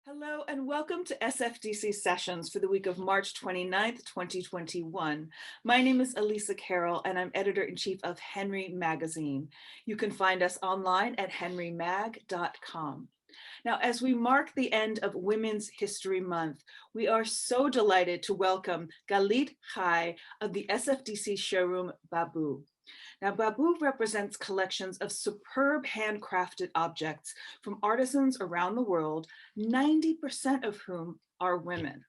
Hello and welcome to SFDC sessions for the week of March 29th, 2021. My name is Elisa Carroll and I'm editor-in-chief of Henry Magazine. You can find us online at henrymag.com. Now, as we mark the end of Women's History Month, we are so delighted to welcome Galit Chay of the SFDC showroom BaBoo. Now, BaBoo represents collections of superb handcrafted objects from artisans around the world, 90% of whom are women.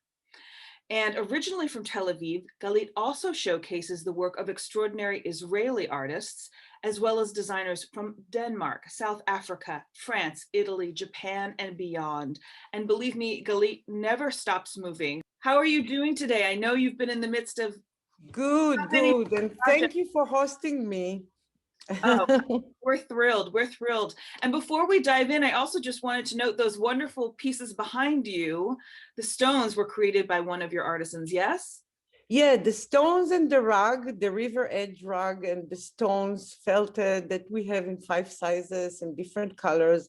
And originally from Tel Aviv, Galit also showcases the work of extraordinary Israeli artists, as well as designers from Denmark, South Africa, France, Italy, Japan, and beyond. And believe me, Galit never stops moving. How are you doing today? I know you've been in the midst of Good. And thank you for hosting me. Oh, we're thrilled. We're thrilled. And before we dive in, I also just wanted to note those wonderful pieces behind you. The stones were created by one of your artisans, yes? Yeah, the stones and the rug, the river edge rug and the stones felted that we have in 5 sizes and different colors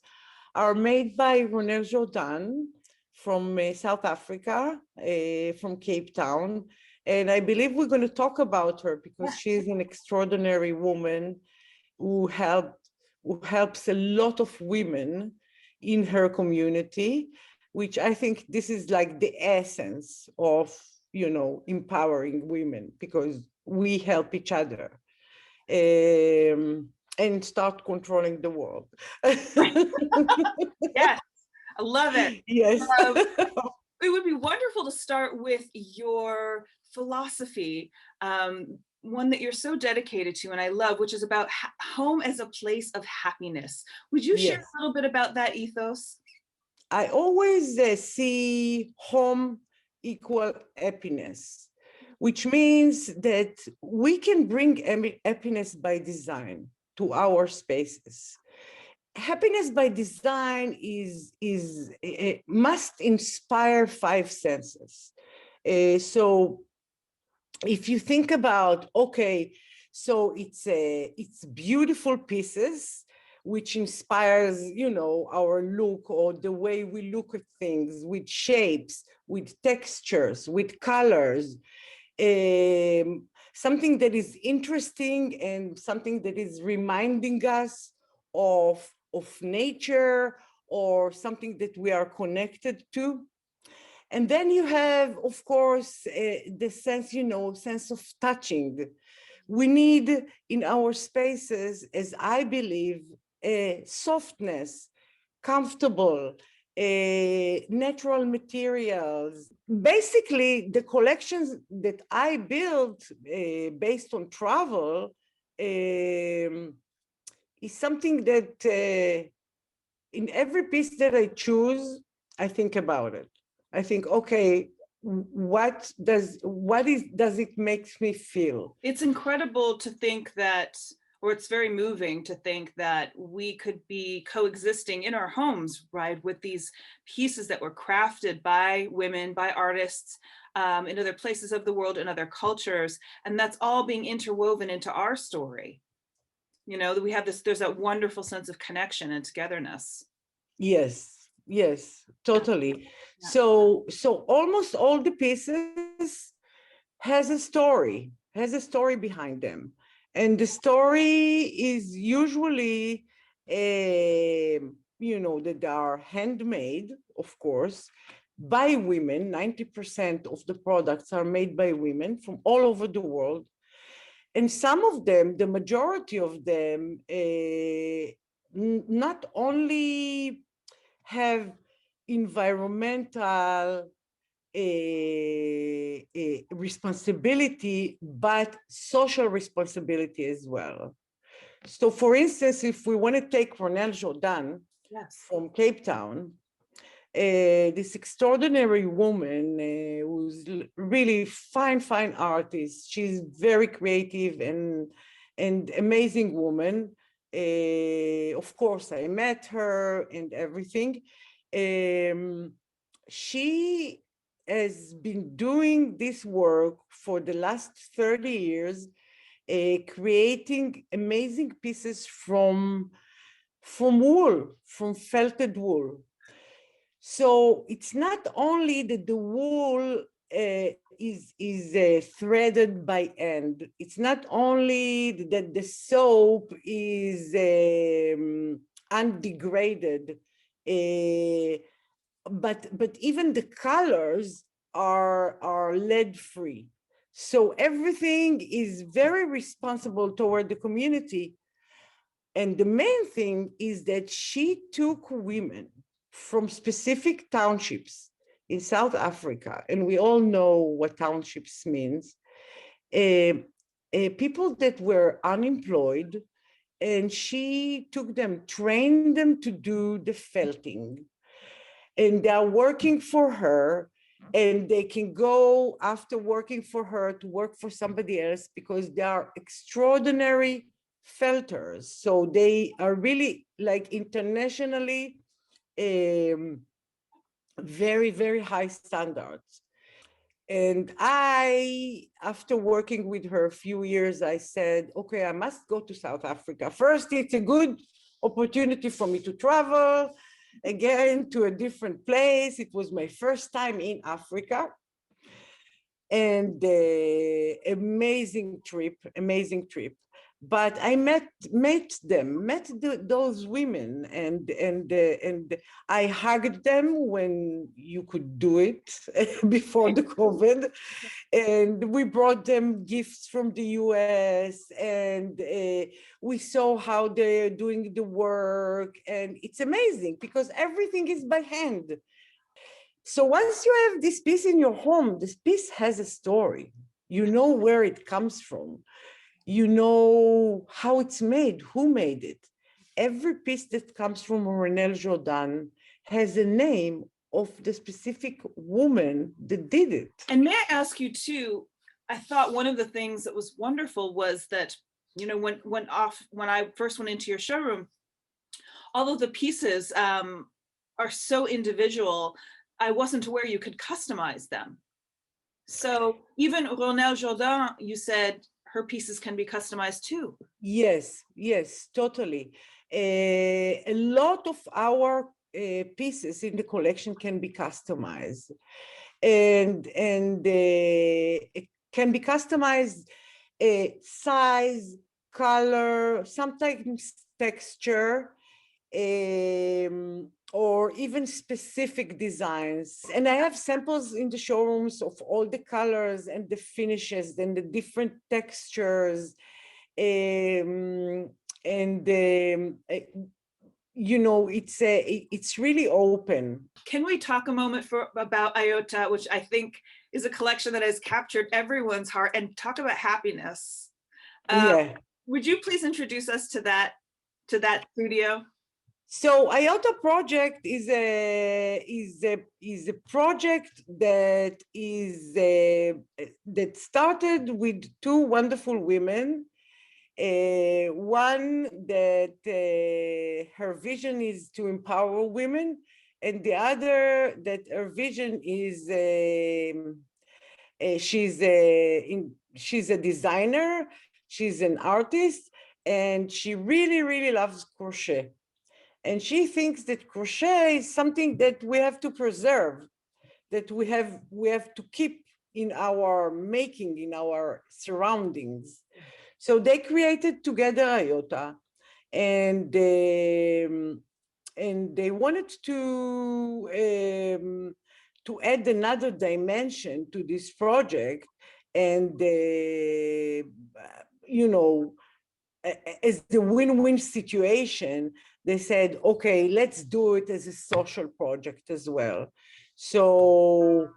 are made by Ronelle Jordan from South Africa, from Cape Town. And I believe we're going to talk about her because she's an extraordinary woman who helps a lot of women in her community, which I think this is like the essence of, empowering women, because we help each other and start controlling the world. Yes, I love it. Yes. It would be wonderful to start with your philosophy, one that you're so dedicated to and I love, which is about home as a place of happiness. Would you share a little bit about that ethos? I always see home equal happiness, which means that we can bring happiness by design to our spaces. Happiness by design must inspire 5 senses. So if you think about, okay, so it's beautiful pieces which inspires, our look or the way we look at things, with shapes, with textures, with colors, something that is interesting and something that is reminding us of nature or something that we are connected to. And then you have, of course, the sense of touching. We need in our spaces, as I believe, softness, comfortable, natural materials. Basically, the collections that I built based on travel is something that in every piece that I choose, I think about it. I think, okay, what does it makes me feel? It's incredible to think that, or it's very moving to think that we could be coexisting in our homes, right, with these pieces that were crafted by women, by artists, in other places of the world and other cultures, and that's all being interwoven into our story. That we have there's that wonderful sense of connection and togetherness. Yes, totally. Yeah. So almost all the pieces has a story behind them. And the story is usually, that they are handmade, of course, by women. 90% of the products are made by women from all over the world. And some of them, the majority of them, not only have environmental responsibility, but social responsibility as well. So for instance, if we want to take Ronelle Jordan from Cape Town, this extraordinary woman who's really fine artist. She's very creative and amazing woman. Of course, I met her and everything. She has been doing this work for the last 30 years, creating amazing pieces from wool, from felted wool. So it's not only that the wool is threaded by hand. It's not only that the soap is undegraded, but even the colors are lead free. So everything is very responsible toward the community. And the main thing is that she took women from specific townships in South Africa, and we all know what townships means, people that were unemployed, and she took them, trained them to do the felting. And they are working for her, and they can go after working for her to work for somebody else because they are extraordinary felters. So they are really like internationally very, very high standards. And after working with her a few years, I said, okay, I must go to South Africa. First, it's a good opportunity for me to travel again to a different place. It was my first time in Africa. And amazing trip, amazing trip. But I met those women, and I hugged them when you could do it before the COVID, and we brought them gifts from the US, and we saw how they're doing the work, and it's amazing because everything is by hand. So once you have this piece in your home, this piece has a story. You know where it comes from. You know how it's made, who made it. Every piece that comes from Renelle Jordan has a name of the specific woman that did it. And may I ask you too, I thought one of the things that was wonderful was that, you know, when I first went into your showroom, although the pieces are so individual, I wasn't aware you could customize them. So even Renelle Jordan, you said her pieces can be customized too. Yes, yes, totally. A lot of our pieces in the collection can be customized, and it can be customized size, color, sometimes texture, or even specific designs. And I have samples in the showrooms of all the colors and the finishes and the different textures. You know, it's really open. Can we talk a moment about Iota, which I think is a collection that has captured everyone's heart, and talk about happiness? Yeah. Would you please introduce us to that studio? So Iota project is a project that that started with two wonderful women. One that her vision is to empower women, and the other that her vision is she's a designer, she's an artist, and she really loves crochet. And she thinks that crochet is something that we have to preserve, that we have to keep in our making, in our surroundings. So they created together Iota, and they wanted to add another dimension to this project, and you know, as the win-win situation, they said, okay, let's do it as a social project as well. So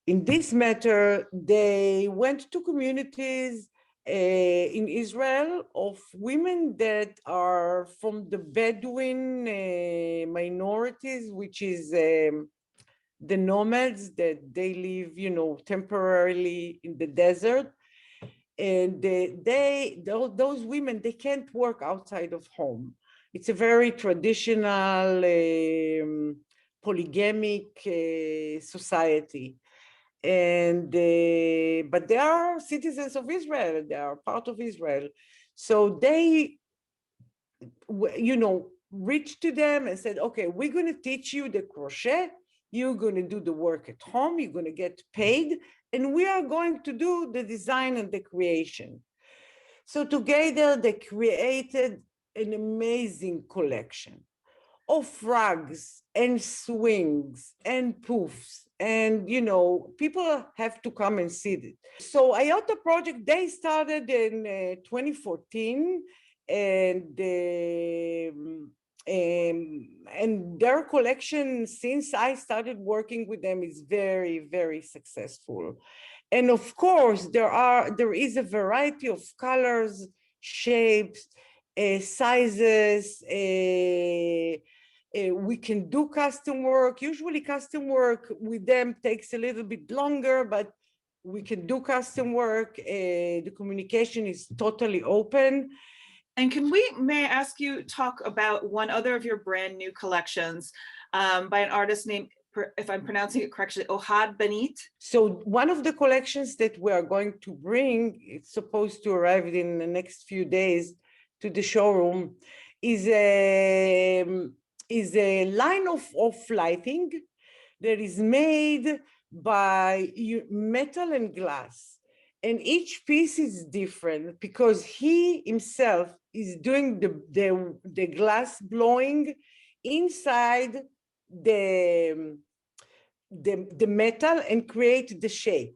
in this matter, they went to communities in Israel of women that are from the Bedouin minorities, which is the nomads that they live, you know, temporarily in the desert. And those women, they can't work outside of home. It's a very traditional polygamic society. And but they are citizens of Israel, they are part of Israel. So they, you know, reached to them and said, okay, we're going to teach you the crochet. You're going to do the work at home. You're going to get paid. And we are going to do the design and the creation. So together they created an amazing collection of rugs and swings and poofs. And, you know, people have to come and see it. So IOTA project, they started in 2014 and their collection, since I started working with them, is very, very successful. And of course, there is a variety of colors, shapes, sizes. We can do custom work. Usually custom work with them takes a little bit longer, but we can do custom work. The communication is totally open. And may I ask you talk about one other of your brand new collections by an artist named, if I'm pronouncing it correctly, Ohad Benit? So one of the collections that we are going to bring, it's supposed to arrive in the next few days to the showroom, is a line of lighting that is made by metal and glass. And each piece is different because he himself is doing the glass blowing inside the metal and create the shape.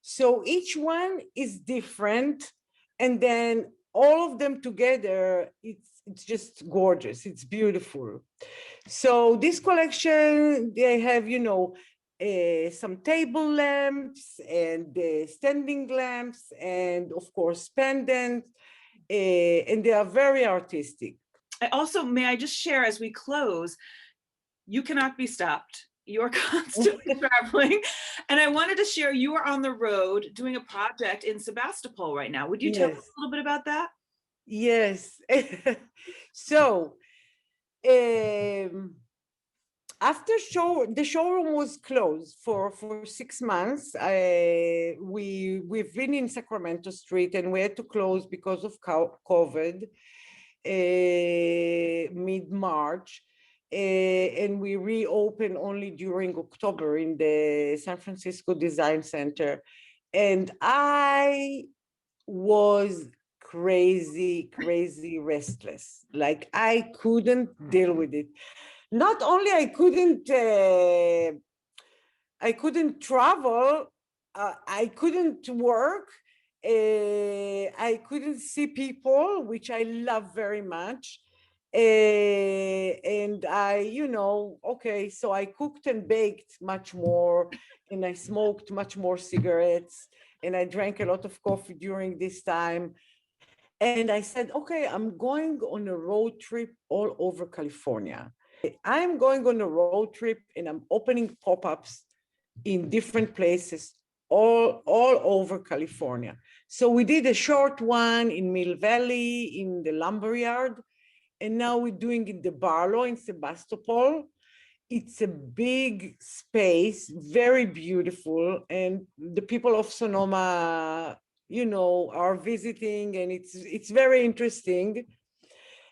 So each one is different, and then all of them together, it's just gorgeous. It's beautiful. So this collection, they have, you know, some table lamps and standing lamps, and of course pendants, and they are very artistic. May I just share as we close, you cannot be stopped. You're constantly traveling. And I wanted to share, you are on the road doing a project in Sebastopol right now. Would you tell us a little bit about that? Yes. So after the showroom was closed for 6 months. We've been in Sacramento Street and we had to close because of COVID mid-March. And we reopened only during October in the San Francisco Design Center. And I was crazy restless. Like I couldn't deal with it. Not only I couldn't travel, I couldn't work, I couldn't see people, which I love very much. And I, you know, okay, so I cooked and baked much more, and I smoked much more cigarettes, and I drank a lot of coffee during this time. And I said, okay, I'm going on a road trip all over California. I'm going on a road trip and I'm opening pop-ups in different places all over California. So we did a short one in Mill Valley, in the Lumberyard, and now we're doing in the Barlow in Sebastopol. It's a big space, very beautiful, and the people of Sonoma, you know, are visiting, and it's very interesting.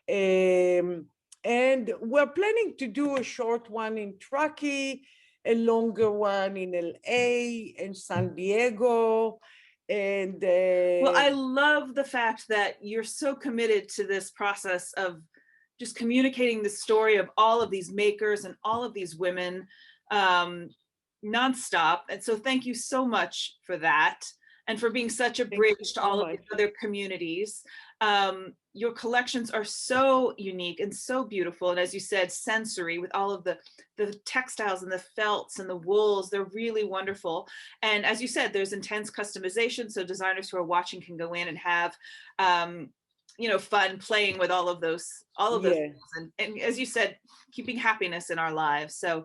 And we're planning to do a short one in Truckee, a longer one in LA and San Diego. And well, I love the fact that you're so committed to this process of just communicating the story of all of these makers and all of these women nonstop. And so thank you so much for that, and for being such a bridge to all of the other communities. Your collections are so unique and so beautiful. And as you said, sensory, with all of the textiles and the felts and the wools, they're really wonderful. And as you said, there's intense customization. So designers who are watching can go in and have, you know, fun playing with all of those things. And as you said, keeping happiness in our lives. So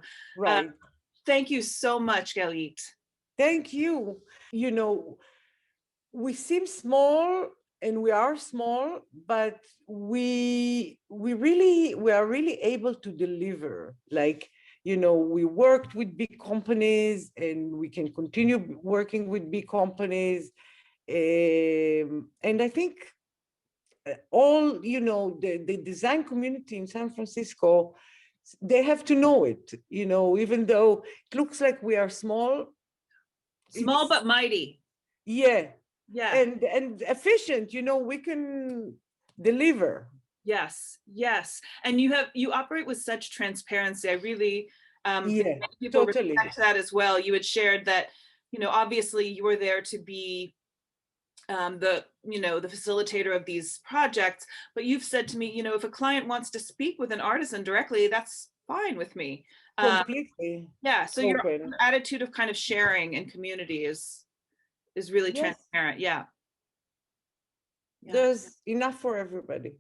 thank you so much, Galit. Thank you. You know, we seem small, and we are small, but we are really able to deliver. Like, you know, we worked with big companies, and we can continue working with big companies. And I think all, you know, the design community in San Francisco, they have to know it, you know, even though it looks like we are small. Small but mighty. Yeah. Yeah. And efficient, you know, we can deliver. Yes. Yes. And you operate with such transparency. I really Yeah, people totally. respect that as well. You had shared that, you know, obviously you were there to be the facilitator of these projects, but you've said to me, you know, if a client wants to speak with an artisan directly, that's fine with me. Completely Yeah, so your open. attitude of kind of sharing and community is really Yes, transparent. Yeah. Yeah. there's enough for everybody.